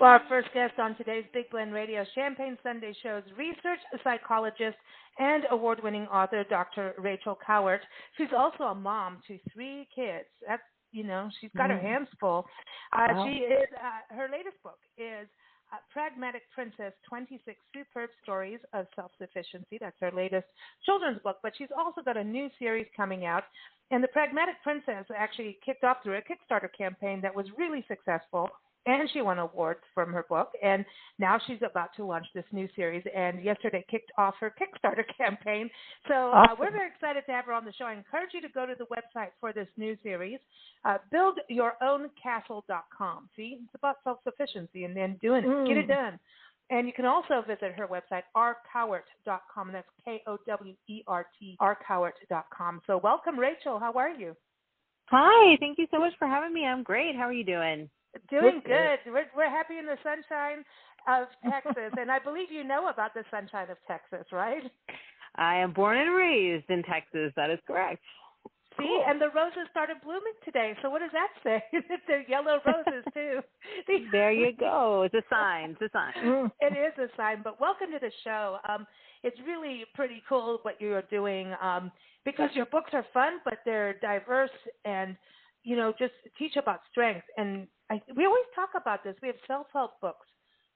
our first guest on today's Big Blend Radio Champagne Sunday Show's research psychologist and award-winning author, Dr. Rachel-Kowert. She's also a mom to 3 kids. That's, she's got her hands full. Wow. She is, her latest book is Pragmatic-Princess, 26 Superb Stories of Self-Sufficiency. That's her latest children's book, but she's also got a new series coming out. And the Pragmatic Princess actually kicked off through a Kickstarter campaign that was really successful, and she won awards from her book. And now she's about to launch this new series, and yesterday kicked off her Kickstarter campaign. So Awesome. we're very excited to have her on the show. I encourage you to go to the website for this new series, buildyourown.castle.com. See, it's about self-sufficiency and then doing it. Get it done. And you can also visit her website, rkowert.com. That's K-O-W-E-R-T, rkowert.com. So welcome, Rachel. How are you? Hi. Thank you so much for having me. I'm great. How are you doing? Doing good. We're happy in the sunshine of Texas. And I believe you know about the sunshine of Texas, right? I am born and raised in Texas. That is correct. See, Cool. and the roses started blooming today. So what does that say? They're yellow roses, too. There you go. It's a sign. It's a sign. It is a sign. But welcome to the show. It's really pretty cool what you're doing because your books are fun, but they're diverse and, just teach about strength. And we always talk about this. We have self-help books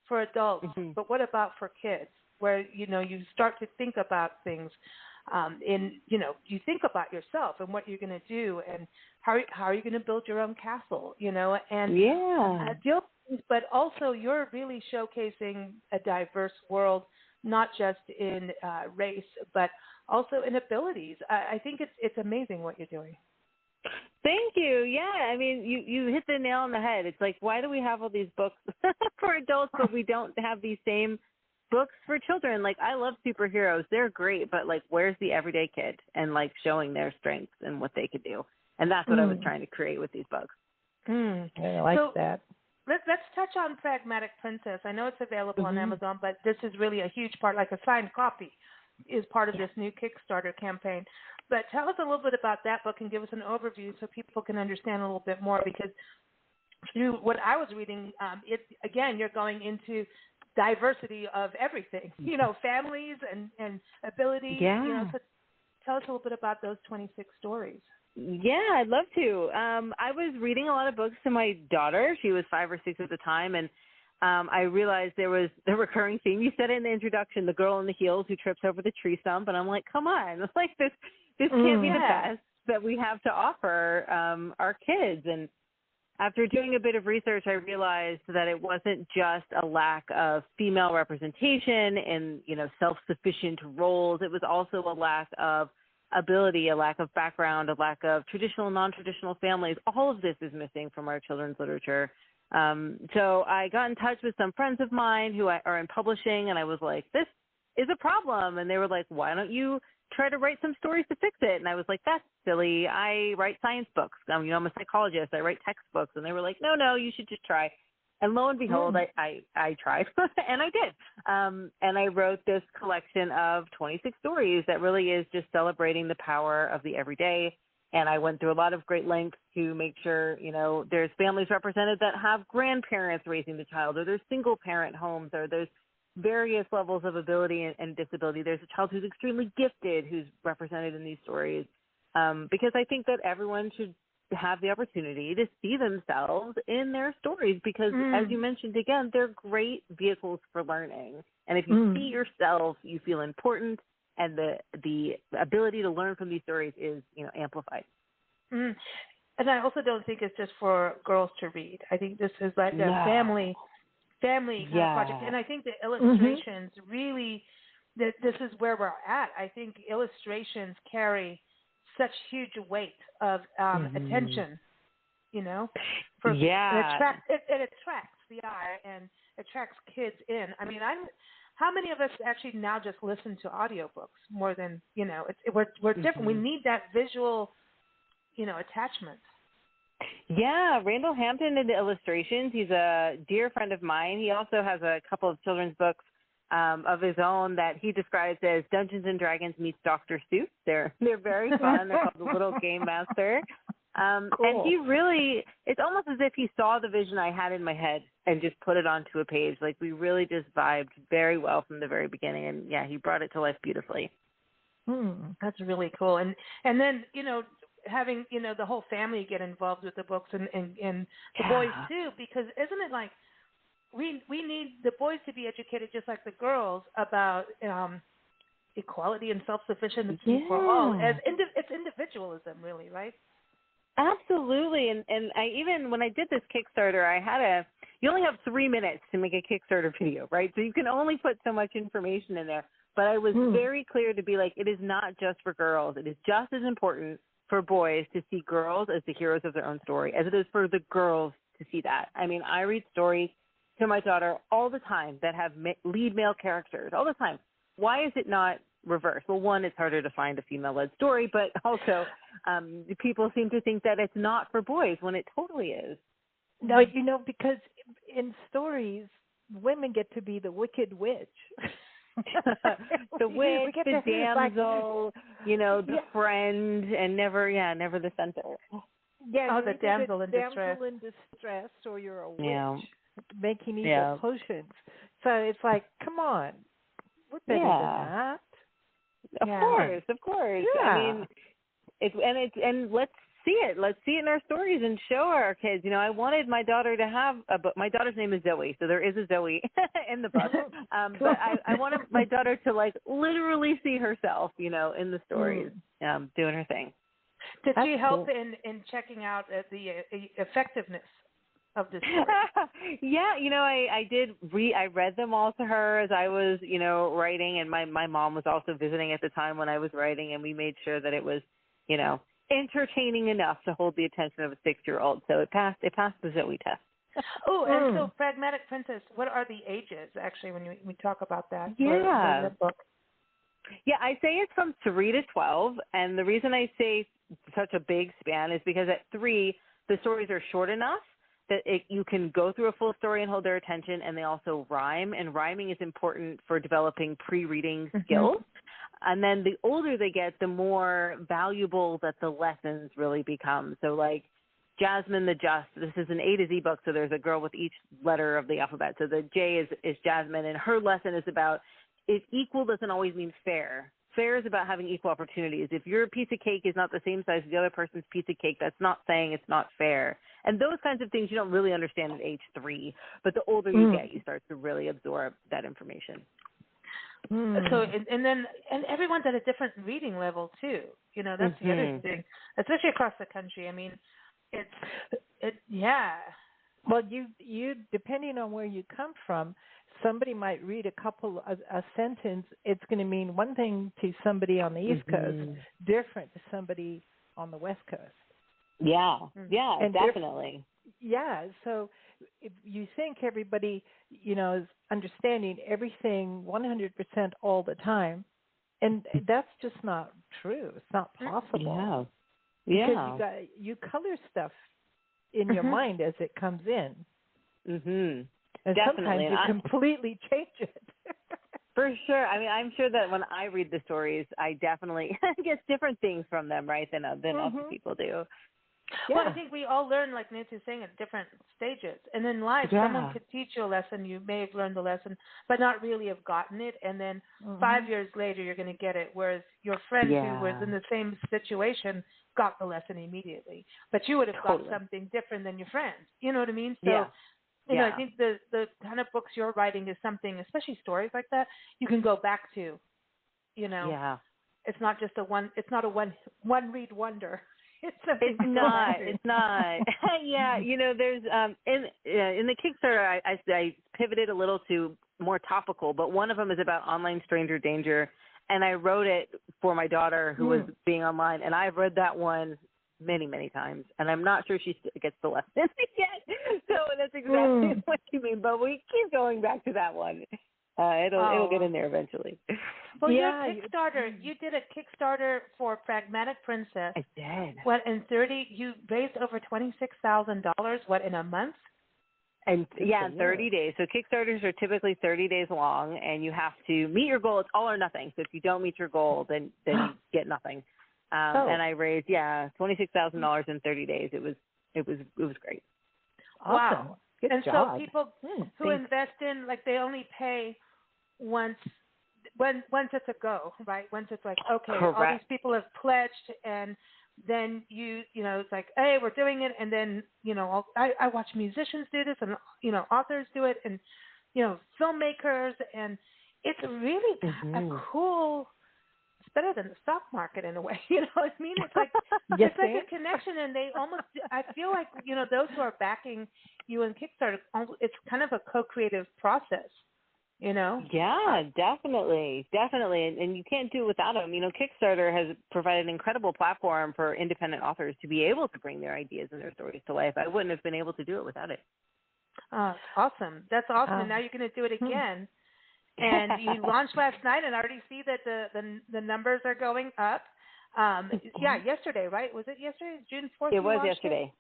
for adults, but what about for kids where, you start to think about things you think about yourself and what you're going to do and how are you going to build your own castle, and but also you're really showcasing a diverse world, not just in race, but also in abilities. I think it's amazing what you're doing. Thank you. Yeah, I mean, you hit the nail on the head. It's like, why do we have all these books for adults, but we don't have these same books for children? Like, I love superheroes. They're great, but, where's the everyday kid and, showing their strengths and what they could do? And that's what I was trying to create with these books. I like that. Let's touch on Pragmatic Princess. I know it's available on Amazon, but this is really a huge part, like a signed copy is part of this new Kickstarter campaign. But tell us a little bit about that book and give us an overview so people can understand a little bit more, because through what I was reading, you're going into diversity of everything, families and abilities. Yeah. So tell us a little bit about those 26 stories. Yeah, I'd love to. I was reading a lot of books to my daughter. She was 5 or 6 at the time, and I realized there was the recurring theme. You said it in the introduction, the girl in the heels who trips over the tree stump, and I'm like, come on, it's like this can't be the best that we have to offer our kids. And after doing a bit of research, I realized that it wasn't just a lack of female representation and, self-sufficient roles. It was also a lack of ability, a lack of background, a lack of traditional and non-traditional families. All of this is missing from our children's literature. So I got in touch with some friends of mine who are in publishing, and I was like, this is a problem. And they were like, why don't you try to write some stories to fix it? And I was like, that's silly. I write science books. I'm a psychologist. I write textbooks. And they were like, no, you should just try. And lo and behold, I tried, and I did. And I wrote this collection of 26 stories that really is just celebrating the power of the everyday. And I went through a lot of great lengths to make sure, there's families represented that have grandparents raising the child, or there's single parent homes, or there's various levels of ability and disability. There's a child who's extremely gifted who's represented in these stories, because I think that everyone should have the opportunity to see themselves in their stories, because as you mentioned, again, they're great vehicles for learning. And if you see yourself, you feel important, and the ability to learn from these stories is, amplified. And I also don't think it's just for girls to read. I think this is like a family kind of project. And I think the illustrations really, this is where we're at. I think illustrations carry such huge weight of attention, it attracts the eye and attracts kids in. I mean, how many of us actually now just listen to audiobooks more than, we're different. We need that visual, attachment. Yeah, Randall Hampton did the illustrations. He's a dear friend of mine. He also has a couple of children's books of his own that he describes as Dungeons and Dragons meets Dr. Seuss. They're very fun. They're called The Little Game Master. Cool. And he really, it's almost as if he saw the vision I had in my head and just put it onto a page. Like, we really just vibed very well from the very beginning. And, yeah, he brought it to life beautifully. That's really cool. And then, having, the whole family get involved with the books and the boys, too, because isn't it like we need the boys to be educated just like the girls about equality and self-sufficiency for all. It's individualism, really, right? Absolutely. And I even, when I did this Kickstarter, you only have 3 minutes to make a Kickstarter video, right? So you can only put so much information in there. But I was very clear to be like, it is not just for girls. It is just as important for boys to see girls as the heroes of their own story as it is for the girls to see that. I mean, I read stories to my daughter all the time that have lead male characters, all the time. Why is it not reversed? Well, one, it's harder to find a female-led story, but also people seem to think that it's not for boys when it totally is. No, because in stories, women get to be the wicked witch. The witch, the damsel, the friend, and never the center. Yeah, the damsel in distress. Damsel in distress, or you're a witch making evil potions. So it's like, come on, we're better than that. Of course. Yeah. I mean, and let's see it. Let's see it in our stories and show our kids. I wanted my daughter to have a book. My daughter's name is Zoe, so there is a Zoe in the book. But I wanted my daughter to literally see herself, in the stories, doing her thing. Did she help in checking out the effectiveness of this story? Yeah, I did I read them all to her as I was, writing, and my mom was also visiting at the time when I was writing, and we made sure that it was, entertaining enough to hold the attention of a 6-year-old. So it passed the Zoe test. Oh, and so Pragmatic Princess, what are the ages, actually, when we talk about that? Yeah. For the book? Yeah, I say it's from 3 to 12, and the reason I say such a big span is because at 3, the stories are short enough that you can go through a full story and hold their attention, and they also rhyme, and rhyming is important for developing pre-reading skills. And then the older they get, the more valuable that the lessons really become. So like Jasmine the Just, this is an A to Z book, so there's a girl with each letter of the alphabet. So the J is Jasmine, and her lesson is about if equal doesn't always mean fair. Fair is about having equal opportunities. If your piece of cake is not the same size as the other person's piece of cake, that's not saying it's not fair. And those kinds of things you don't really understand at age 3. But the older you get, you start to really absorb that information. So and everyone's at a different reading level too. That's the other thing, especially across the country. I mean, Well, you depending on where you come from, somebody might read a sentence. It's going to mean one thing to somebody on the East Coast, different to somebody on the West Coast. Yeah, and definitely. So if you think everybody, is understanding everything 100% all the time, and that's just not true. It's not possible. Yeah. Because you color stuff in your mind as it comes in. And sometimes you completely change it. For sure. I mean, I'm sure that when I read the stories, I definitely get different things from them, right, than other people do. Yeah. Well, I think we all learn, like Nancy's saying, at different stages. And in life, someone could teach you a lesson. You may have learned the lesson, but not really have gotten it. And then 5 years later, you're going to get it. Whereas your friend who was in the same situation got the lesson immediately. But you would have got something different than your friend. You know what I mean? So, I think the kind of books you're writing is something, especially stories like that, you can go back to. It's not just a one read wonder. It's not. Yeah, there's in the Kickstarter, I pivoted a little to more topical, but one of them is about online stranger danger, and I wrote it for my daughter who was being online, and I've read that one many, many times, and I'm not sure she gets the lesson yet. So that's exactly what you mean, but we keep going back to that one. It'll get in there eventually. Well, your Kickstarter, you did a Kickstarter for Pragmatic Princess. I did. You raised over $26,000, in a month? And in 30 days. So Kickstarters are typically 30 days long, and you have to meet your goal. It's all or nothing. So if you don't meet your goal, then you get nothing. and I raised $26,000 in 30 days. It was great. Awesome. Wow. Good and job. so people who invest in, like, they only pay once it's a go, right? Once it's like, okay, Correct. all these people have pledged, and then you know, it's like, hey, we're doing it, and then, you know, I watch musicians do this, and, you know, authors do it, and, you know, filmmakers, and it's really a cool. It's better than the stock market in a way, you know what I mean? It's like it's like a connection, and they almost. I feel like, you know, those who are backing you in Kickstarter, it's kind of a co-creative process, you know? Yeah, definitely. And you can't do it without them. You know, Kickstarter has provided an incredible platform for independent authors to be able to bring their ideas and their stories to life. I wouldn't have been able to do it without it. Awesome. That's awesome. And now you're going to do it again. And you launched last night, and I already see that the numbers are going up. Yesterday, right? Was it yesterday? June 4th? It was yesterday.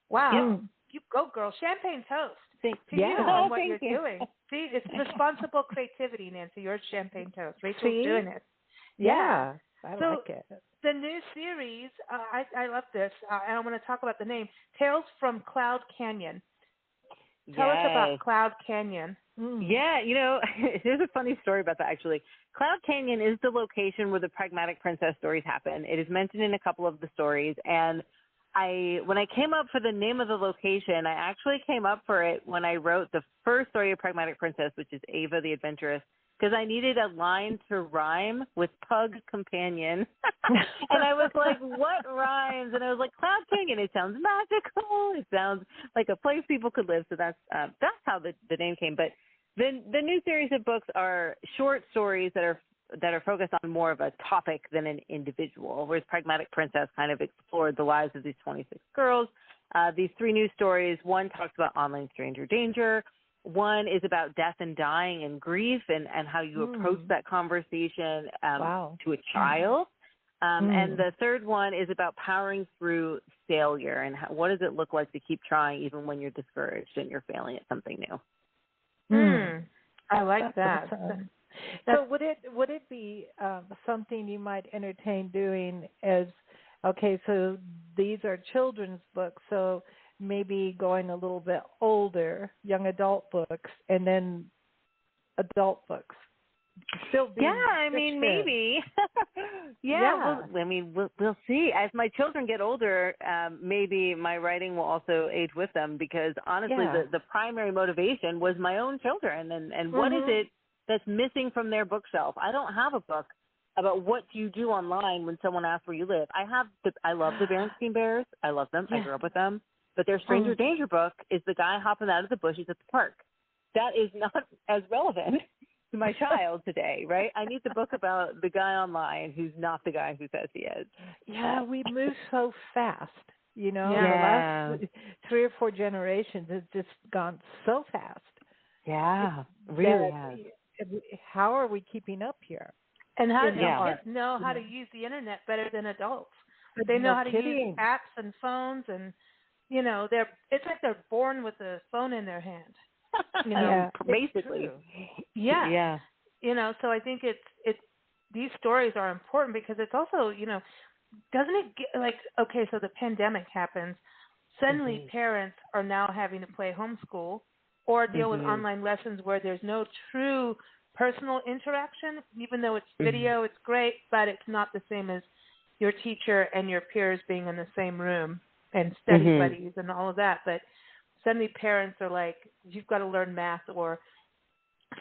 Wow. You go, girl. Champagne toast. To you and what you're doing. See, it's responsible creativity, Nancy. You're champagne toast. Rachel's doing it. Yeah. I like it. The new series, I love this. I want to talk about the name, Tales from Cloud Canyon. Tell us about Cloud Canyon. Yeah, you know, there's a funny story about that, actually. Cloud Canyon is the location where the Pragmatic Princess stories happen. It is mentioned in a couple of the stories, and when I came up for the name of the location, I actually came up for it when I wrote the first story of Pragmatic Princess, which is Ava the Adventurous, because I needed a line to rhyme with Pug Companion. And I was like, what rhymes? And I was like, Cloud Canyon. It sounds magical. It sounds like a place people could live. So that's how the name came. But the new series of books are short stories that are focused on more of a topic than an individual, whereas Pragmatic Princess kind of explored the lives of these 26 girls. These three new stories, one talks about online stranger danger. One is about death and dying and grief and how you approach that conversation to a child. And the third one is about powering through failure and what does it look like to keep trying even when you're discouraged and you're failing at something new. I like that. Awesome. So would it be something you might entertain doing as, okay, so these are children's books, so maybe going a little bit older, young adult books, and then adult books. Still being maybe. We'll see. As my children get older, maybe my writing will also age with them, because honestly, the primary motivation was my own children, and what is it that's missing from their bookshelf? I don't have a book about what you do online when someone asks where you live. I love the Berenstain Bears. I love them. I grew up with them. But their Stranger Danger book is the guy hopping out of the bushes at the park. That is not as relevant to my child today, right? I need the book about the guy online who's not the guy who says he is. Yeah, we move so fast, you know. Yeah. The last 3 or 4 generations has just gone so fast. Yeah, really has. How are we keeping up here? And how do kids know how to use the internet better than adults? They know how to use apps and phones, and you know, it's like they're born with a phone in their hand. You know, basically. Yeah. You know, so I think it's these stories are important because it's also, you know, doesn't it get like, okay, so the pandemic happens, suddenly parents are now having to play homeschool or deal with online lessons where there's no true personal interaction, even though it's video, it's great, but it's not the same as your teacher and your peers being in the same room and study buddies and all of that. But suddenly parents are like, you've got to learn math or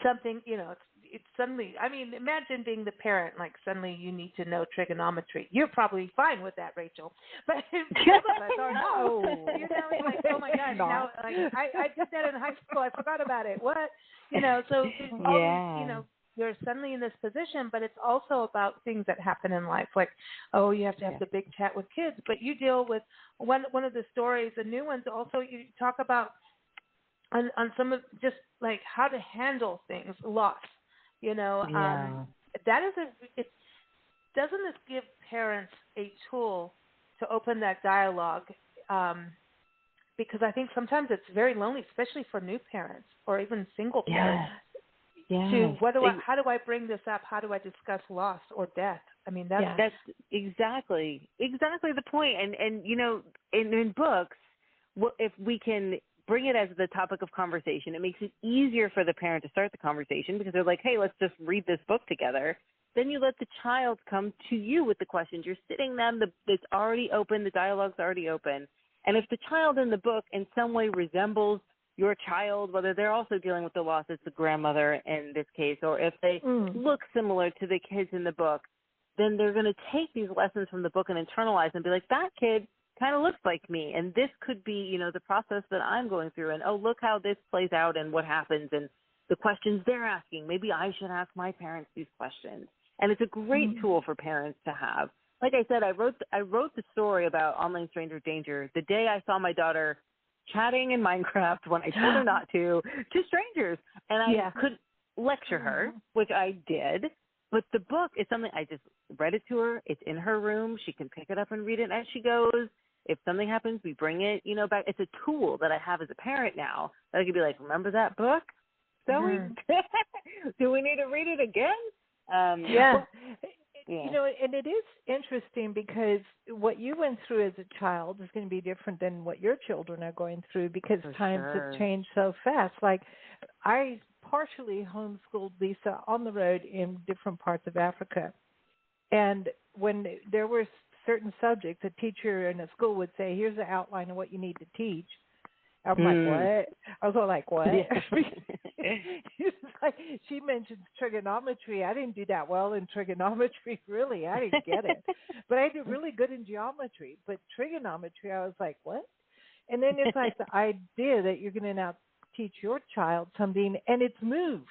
something, you know, it's suddenly, I mean, imagine being the parent, like suddenly you need to know trigonometry. You're probably fine with that, Rachel. But some of us are not. You know, like, oh my gosh, now like, I did that in high school. I forgot about it. What? You know, so all, you know, you're suddenly in this position, but it's also about things that happen in life. Like, oh, you have to have the big chat with kids, but you deal with one of the stories, the new ones also, you talk about on some of just like how to handle things, loss. You know, that is doesn't this give parents a tool to open that dialogue? Because I think sometimes it's very lonely, especially for new parents or even single parents. To how do I bring this up? How do I discuss loss or death? I mean, that's exactly the point. And you know, in books, if we can bring it as the topic of conversation, it makes it easier for the parent to start the conversation because they're like, hey, let's just read this book together. Then you let the child come to you with the questions. You're sitting them, it's already open, the dialogue's already open. And if the child in the book in some way resembles your child, whether they're also dealing with the loss as the grandmother in this case, or if they look similar to the kids in the book, then they're going to take these lessons from the book and internalize and be like, that kid kind of looks like me, and this could be, you know, the process that I'm going through, and oh, look how this plays out and what happens and the questions they're asking. Maybe I should ask my parents these questions. And it's a great tool for parents to have. Like I said, I wrote the story about Online Stranger Danger the day I saw my daughter chatting in Minecraft when I told her not to strangers, and I could lecture her, which I did. But the book is something I just read it to her. It's in her room. She can pick it up and read it as she goes. If something happens, we bring it, you know, back. It's a tool that I have as a parent now that I could be like, remember that book? Zoe? Do we need to read it again? You know, and it is interesting because what you went through as a child is going to be different than what your children are going through because times have changed so fast. Like I partially homeschooled Lisa on the road in different parts of Africa. And when there were certain subjects, a teacher in a school would say, here's the outline of what you need to teach. I'm like, what? I was all like, what? It's like, she mentions trigonometry. I didn't do that well in trigonometry, really. I didn't get it. But I did really good in geometry. But trigonometry, I was like, what? And then it's like the idea that you're going to now teach your child something, and it's moved.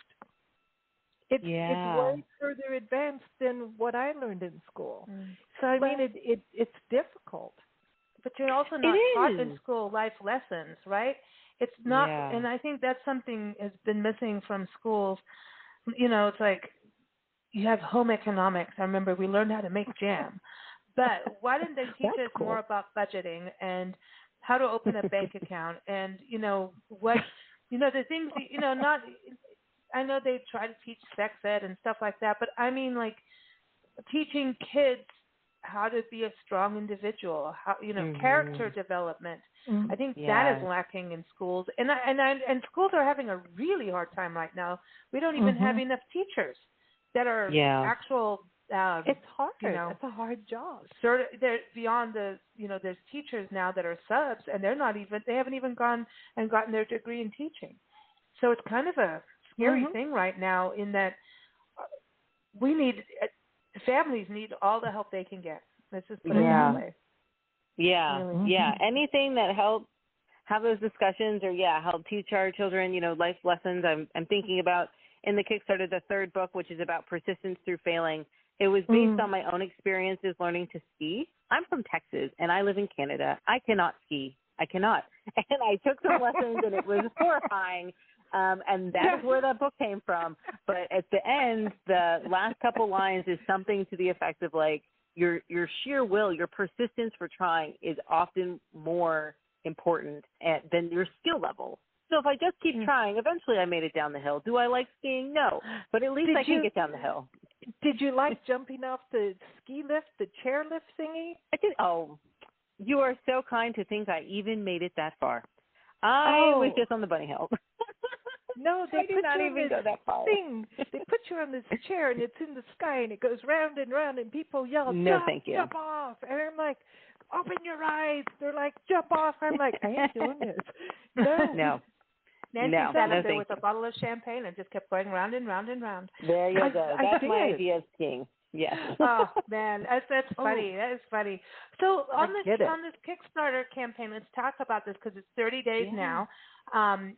It's way further advanced than what I learned in school. So, I mean, it's difficult. But you're also not taught in school life lessons, right? It's not, and I think that's something has been missing from schools. You know, it's like you have home economics. I remember we learned how to make jam. But why didn't they teach us more about budgeting and how to open a bank account and, you know, what, you know, the things, you know, not, I know they try to teach sex ed and stuff like that, but I mean, like, teaching kids how to be a strong individual, how, you know, character development. I think that is lacking in schools, and schools are having a really hard time right now. We don't even have enough teachers that are actual. It's hard. You know, it's a hard job. They're beyond the, you know, there's teachers now that are subs, and they haven't even gone and gotten their degree in teaching. So it's kind of a scary thing right now in that families need all the help they can get. Let's just put it that way. Anything that helps have those discussions or help teach our children, you know, life lessons. I'm thinking about in the Kickstarter, the third book, which is about persistence through failing. It was based on my own experiences learning to ski. I'm from Texas and I live in Canada. I cannot ski. I cannot. And I took some lessons and it was horrifying. And that's where that book came from. But at the end, the last couple lines is something to the effect of like, your sheer will, your persistence for trying is often more important than your skill level. So if I just keep trying, eventually I made it down the hill. Do I like skiing? No. But at least I can get down the hill. Did you like jumping off the ski lift, the chair lift thingy? I did. Oh, you are so kind to think I even made it that far. I was just on the bunny hill. No, they did not even go that far. Thing. They put you on this chair, and it's in the sky, and it goes round and round, and people yell, jump off. And I'm like, open your eyes. They're like, jump off. I'm like, I ain't doing this. No. Nancy sat up there with a bottle of champagne and just kept going round and round and round. There you go. That's my idea of skiing. Yes. Oh man, that's funny. That is funny. So on this Kickstarter campaign, let's talk about this because it's 30 days now.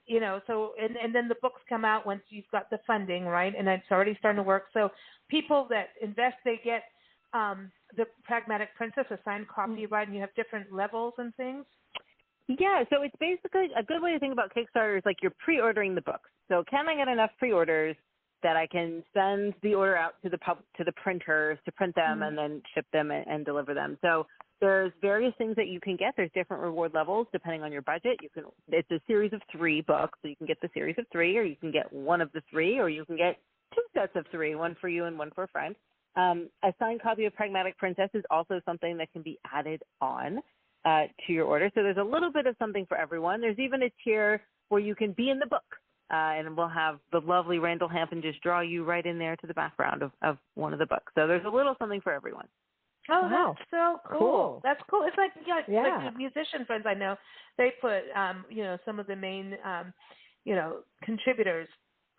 You know, so and then the books come out once you've got the funding, right? And it's already starting to work. So people that invest, they get the Pragmatic Princess, a signed copy, right? And you have different levels and things. Yeah, so it's basically a good way to think about Kickstarter is like you're pre-ordering the books. So can I get enough pre-orders that I can send the order out to the printers to print them and then ship them and deliver them? So there's various things that you can get. There's different reward levels depending on your budget. It's a series of 3 books, so you can get the series of 3, or you can get one of the 3, or you can get 2 sets of 3, one for you and one for a friend. A signed copy of Pragmatic Princess is also something that can be added on to your order. So there's a little bit of something for everyone. There's even a tier where you can be in the book, and we'll have the lovely Randall Hampton just draw you right in there to the background of one of the books. So there's a little something for everyone. Oh, wow. That's so cool. That's cool. It's like, Yeah. like the musician friends I know, they put, some of the main, contributors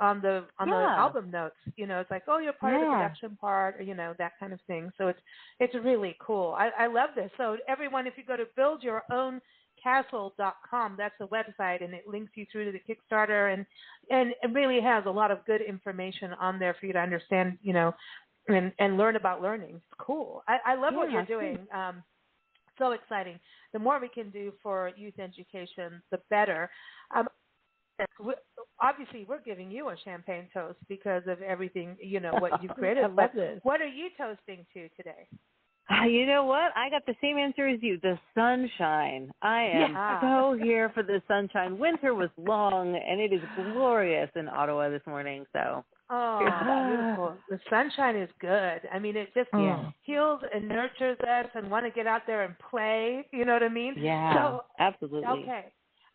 on the album notes. It's like, oh, you're part of the production part, or, that kind of thing. So it's really cool. I love this. So everyone, if you go to buildyourown.castle.com, that's the website, and it links you through to the Kickstarter, and it really has a lot of good information on there for you to understand, and learn about learning. It's cool. I love what you're doing. So exciting. The more we can do for youth education, the better. Obviously, we're giving you a champagne toast because of everything, what you've created. I love this. What are you toasting to today? You know what? I got the same answer as you, the sunshine. I am so here for the sunshine. Winter was long, and it is glorious in Ottawa this morning. So. Oh, beautiful. The sunshine is good. I mean, it just heals and nurtures us and want to get out there and play. You know what I mean? Yeah, so, absolutely. Okay.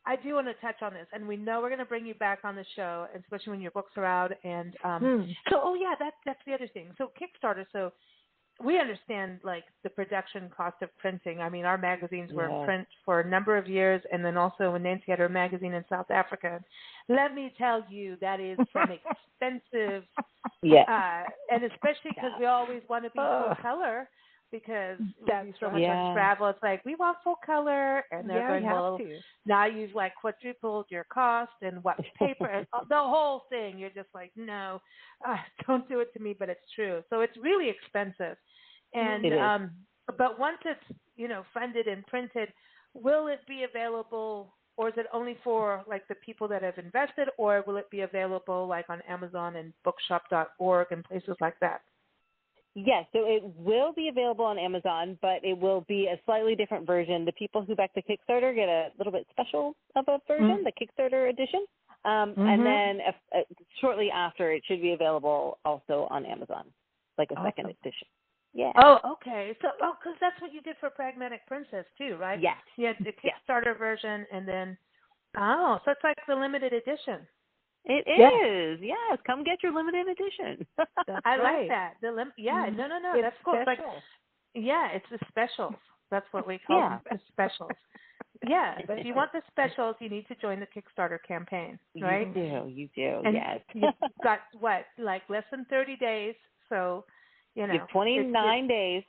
I do want to touch on this, and we know we're going to bring you back on the show, especially when your books are out. And that's the other thing. So Kickstarter, so we understand, like, the production cost of printing. I mean, our magazines were in print for a number of years, and then also when Nancy had her magazine in South Africa. Let me tell you, that is some expensive, and especially because we always want to be full color, because we do so much on travel. It's like, we want full color, and they're going, well, now you've, like, quadrupled your cost, and what paper, and the whole thing. You're just like, no, don't do it to me, but it's true. So it's really expensive. And but once it's, funded and printed, will it be available, or is it only for, like, the people that have invested, or will it be available, like, on Amazon and bookshop.org and places like that? Yes, so it will be available on Amazon, but it will be a slightly different version. The people who back the Kickstarter get a little bit special of a version, the Kickstarter edition. And then shortly after, it should be available also on Amazon, like a second edition. Yeah. Oh, okay. So, because that's what you did for Pragmatic Princess too, right? Yes. You had the Kickstarter version, and then, so it's like the limited edition. It is. Yes. Come get your limited edition. I like that. No, that's cool. It's like, it's the specials. That's what we call them, the specials. Yeah, but if you want the specials, you need to join the Kickstarter campaign, right? You do, and yes. You've got, like less than 30 days, so, You have 29 days.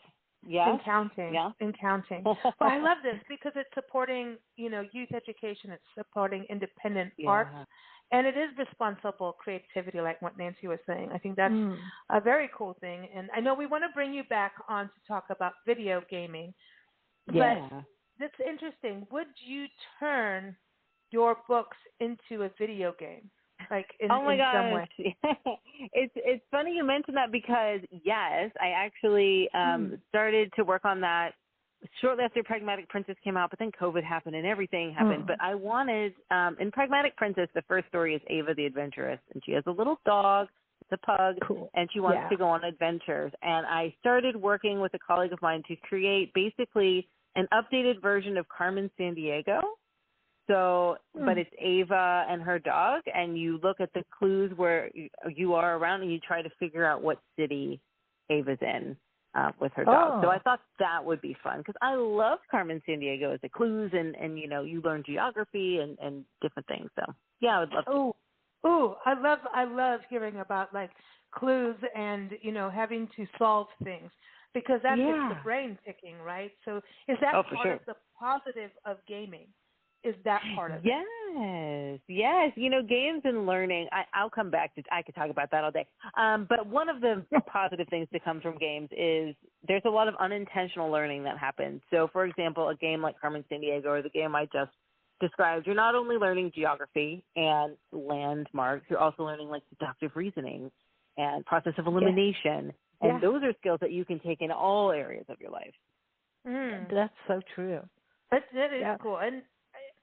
Yeah. And counting. Yeah. And counting. Well, I love this because it's supporting, youth education. It's supporting independent arts. And it is responsible creativity, like what Nancy was saying. I think that's a very cool thing. And I know we want to bring you back on to talk about video gaming. But that's interesting. Would you turn your books into a video game? Like in some way? It's funny you mention that because, yes, I actually started to work on that shortly after Pragmatic Princess came out, but then COVID happened and everything happened. But I wanted, in Pragmatic Princess, the first story is Ava the Adventuress, and she has a little dog, it's a pug, and she wants to go on adventures. And I started working with a colleague of mine to create basically an updated version of Carmen Sandiego. So, but it's Ava and her dog, and you look at the clues where you are around, and you try to figure out what city Ava's in. With her dog. So I thought that would be fun because I love Carmen Sandiego as the clues and you learn geography and different things. So I would love to. I love hearing about like clues and, having to solve things because that gets the brain ticking, right? So is that part of the positive of gaming? Is that part of it? Yes. Games and learning, I'll come back to, I could talk about that all day. But one of the positive things that comes from games is there's a lot of unintentional learning that happens. So, for example, a game like Carmen Sandiego or the game I just described, you're not only learning geography and landmarks, you're also learning like deductive reasoning and process of elimination. And those are skills that you can take in all areas of your life. That's so true. That is cool. And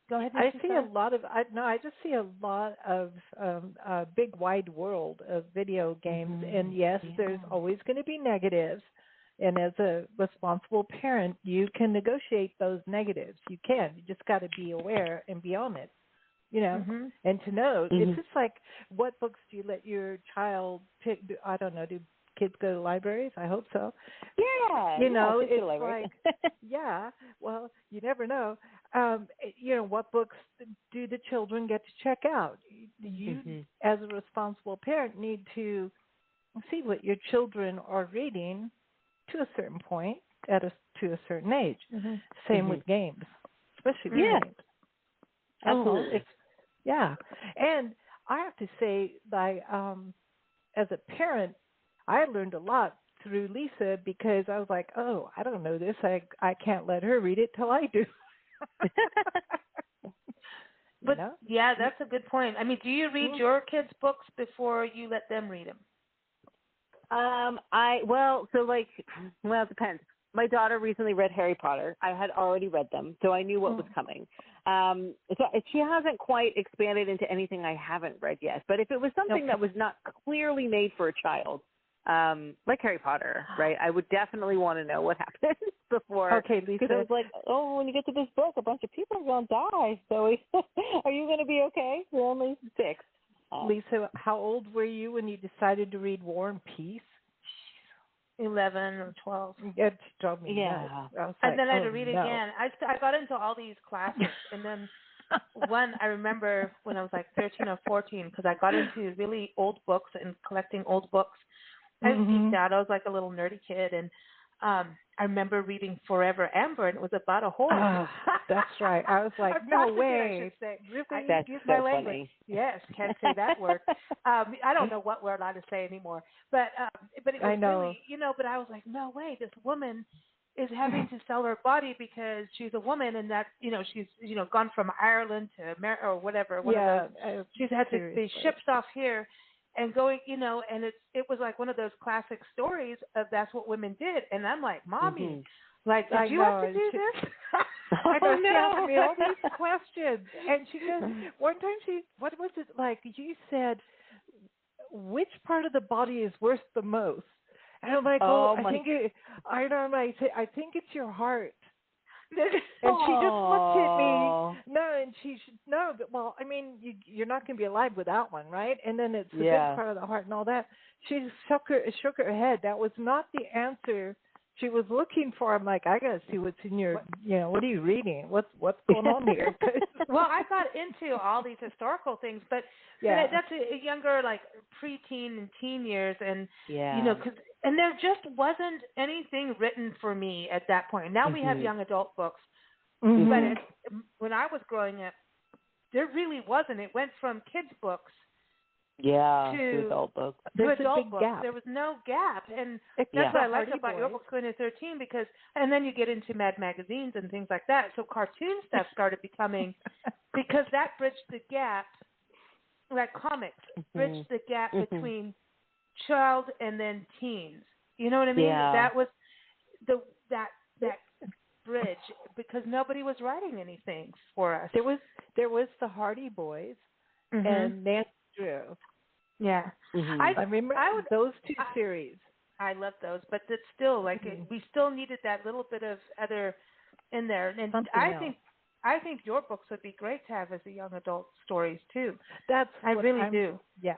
Go ahead. I Nikki, see sorry. a lot of I just see a lot of big wide world of video games, and yes, there's always going to be negatives. And as a responsible parent, you can negotiate those negatives. You can. You just got to be aware and be on it, and to know. It's just like, what books do you let your child pick? I don't know. Do kids go to libraries? I hope so. Yeah. It's like, yeah, well, you never know. What books do the children get to check out? You, as a responsible parent, need to see what your children are reading to a certain point to a certain age. Same with games, especially with games. Absolutely. And I have to say, like, as a parent, I learned a lot through Lisa, because I was like, oh, I don't know this. I can't let her read it till I do. But yeah, that's a good point. I mean, do you read your kids' books before you let them read them? It depends. My daughter recently read Harry Potter. I had already read them, so I knew what was coming. So she hasn't quite expanded into anything I haven't read yet. But if it was something that was not clearly made for a child, like Harry Potter, right, I would definitely want to know what happens before. Okay, Lisa. Because I was like, oh, when you get to this book, a bunch of people are going to die. So are you going to be okay? We're only 6. Lisa, how old were you when you decided to read War and Peace? 11 or 12. It drove me nuts. And then I had to read it again. I got into all these classics, and then one I remember when I was like 13 or 14, because I got into really old books and collecting old books. I was geeked out. I was like a little nerdy kid, and I remember reading Forever Amber, and it was about a horse. That's right. I was like, no way. Really? That's so funny. Yes, can't say that word. I don't know what we're allowed to say anymore. But it was really, but I was like, no way, this woman is having to sell her body because she's a woman, and that, she's, gone from Ireland to America or whatever. She's had to be shipped off here. And going, and it was like one of those classic stories of that's what women did. And I'm like, Mommy, like, did you have to do this? I know, she asked me all these questions. And she goes, one time what was it like? You said, which part of the body is worth the most? And I'm like, I think it's your heart. And she just looked at me. Well, I mean, you're not going to be alive without one, right? And then it's the good part of the heart and all that. She shook her head. That was not the answer she was looking for. I'm like, I got to see what's in your, what are you reading? What's going on here? Well, I got into all these historical things, but that's a younger, like preteen and teen years, and and there just wasn't anything written for me at that point. Now we have young adult books, but when I was growing up, there really wasn't. It went from kids' books to adult books. There's to adult a big books. gap. There was no gap, and that's what I liked about your books going to 13, because, and then you get into Mad magazines and things like that. So cartoon stuff started becoming, because that bridged the gap, like comics bridged the gap between child and then teens. You know what I mean? That was that bridge, because nobody was writing anything for us. There was the Hardy Boys and Nancy Drew. Yeah. I remember those two series. I love those, but it's still like we still needed that little bit of other in there. And I think your books would be great to have as a young adult stories too. I really do. Yeah.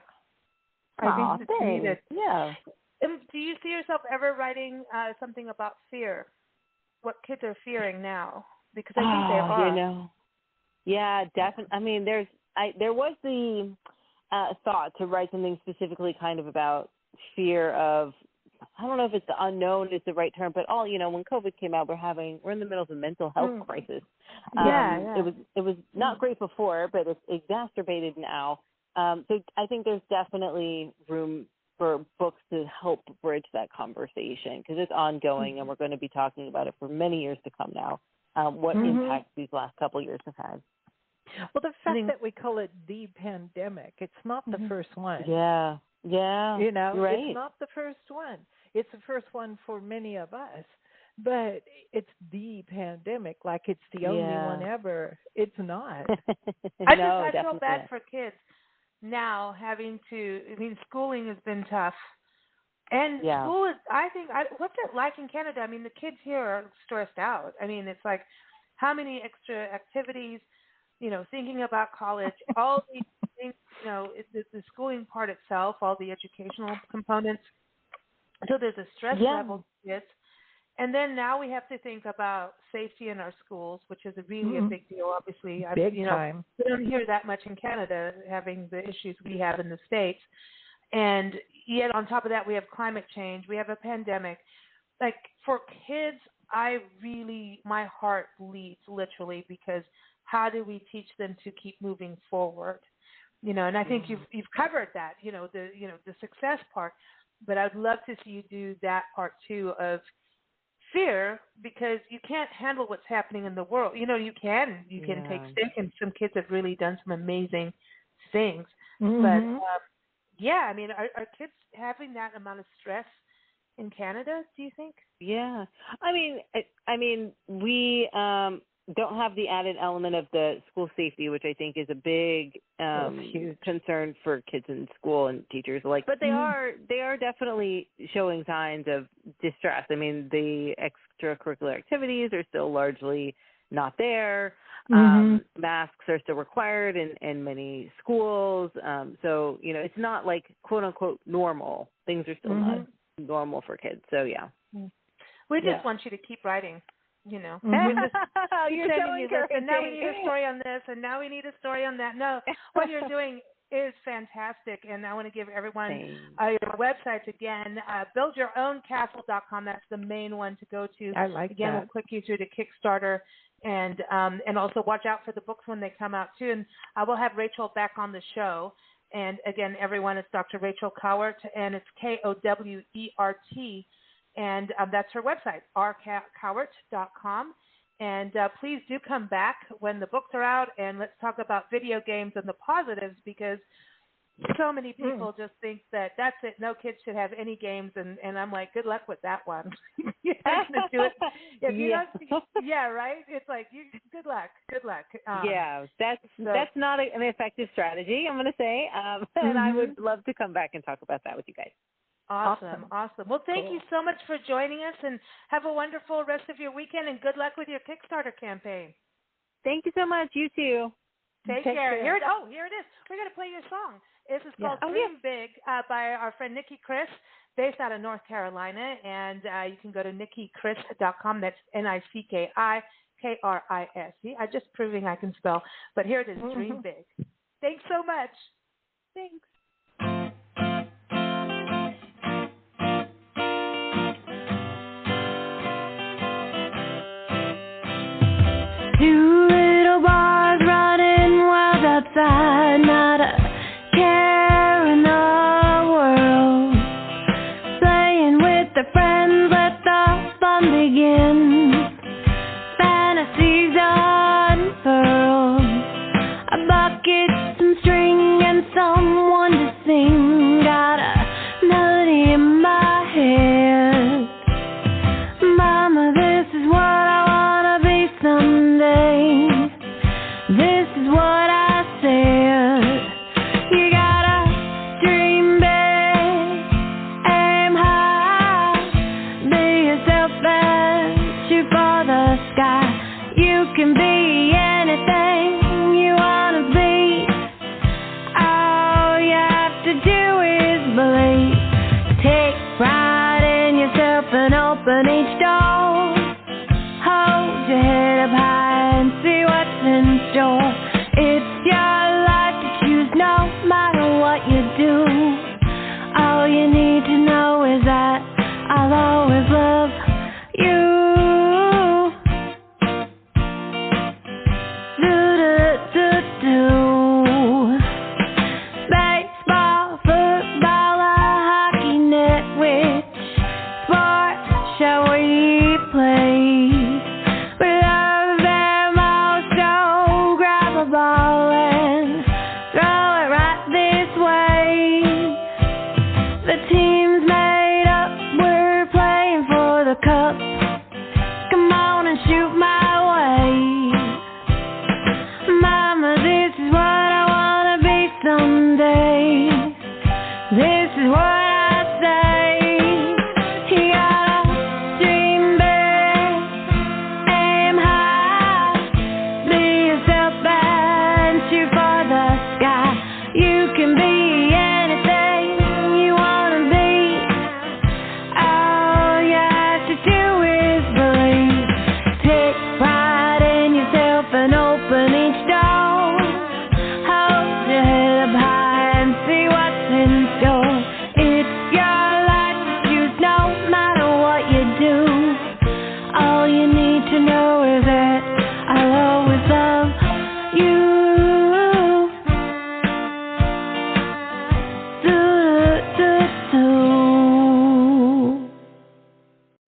I think it's needed. Yeah. Do you see yourself ever writing something about fear? What kids are fearing now? Because I think they are. Yeah, definitely. I mean, there was the thought to write something specifically kind of about fear of, I don't know if it's the unknown is the right term, but when COVID came out, we're in the middle of a mental health crisis. It was not great before, but it's exacerbated now. So I think there's definitely room for books to help bridge that conversation, because it's ongoing and we're going to be talking about it for many years to come now, what impact these last couple of years have had. Well, the fact that we call it the pandemic, it's not the first one. Yeah. Right. It's not the first one. It's the first one for many of us. but it's the pandemic, like it's the only one ever. It's not. I feel bad for kids now having to, schooling has been tough. And school is, what's it like in Canada? I mean, the kids here are stressed out. I mean, it's like how many extra activities, thinking about college, all these things, the schooling part itself, all the educational components. So there's a stress level to kids. And then now we have to think about safety in our schools, which is really a big deal, obviously. Big time. We don't hear that much in Canada, having the issues we have in the States. And yet on top of that, we have climate change. We have a pandemic. Like for kids, my heart bleeds literally, because how do we teach them to keep moving forward? And I think you've covered that, the success part. But I'd love to see you do that part too of fear, because you can't handle what's happening in the world. You can take stick, and some kids have really done some amazing things. But are kids having that amount of stress in Canada, do you think? Yeah. I mean, we don't have the added element of the school safety, which I think is a big concern for kids in school and teachers alike. But they are definitely showing signs of distress. I mean, the extracurricular activities are still largely not there. Masks are still required in many schools. So, it's not like quote unquote normal. Things are still not normal for kids. So, yeah. We just want you to keep writing. You're so encouraging. And now we need a story on this, and now we need a story on that. No, what you're doing is fantastic, and I want to give everyone your websites again. BuildYourOwnCastle.com. That's the main one to go to. I like again, that. We'll click you through to Kickstarter, and also watch out for the books when they come out too. And I will have Rachel back on the show. And again, everyone, it's Dr. Rachel-Kowert, and it's Kowert. And that's her website, rkowert.com. And please do come back when the books are out, and let's talk about video games and the positives, because so many people just think that that's it. No kids should have any games, and I'm like, good luck with that one. You're going to do it. Right? It's like, good luck. That's not an effective strategy, I'm going to say. And I would love to come back and talk about that with you guys. Awesome. Well, thank you so much for joining us, and have a wonderful rest of your weekend, and good luck with your Kickstarter campaign. Thank you so much. You too. Take care. Here it is. We're going to play your song. This is called Dream Big by our friend Nikki Chris, based out of North Carolina, and you can go to NikkiChris.com. That's NICKIKRISE. I'm just proving I can spell, but here it is, Dream Big. Thanks so much. Thanks. Two little boys running wild outside, not a care in the world. Playing with their friends, let the fun begin. Fantasies unfurled, a bucket, some string, and someone to sing. Got a melody in my head. Mama, this is what I wanna be someday. This is what I said. You gotta dream big, aim high, be yourself and shoot for the sky. You can be anything you wanna be. All you have to do is believe. Take pride in yourself and open each day.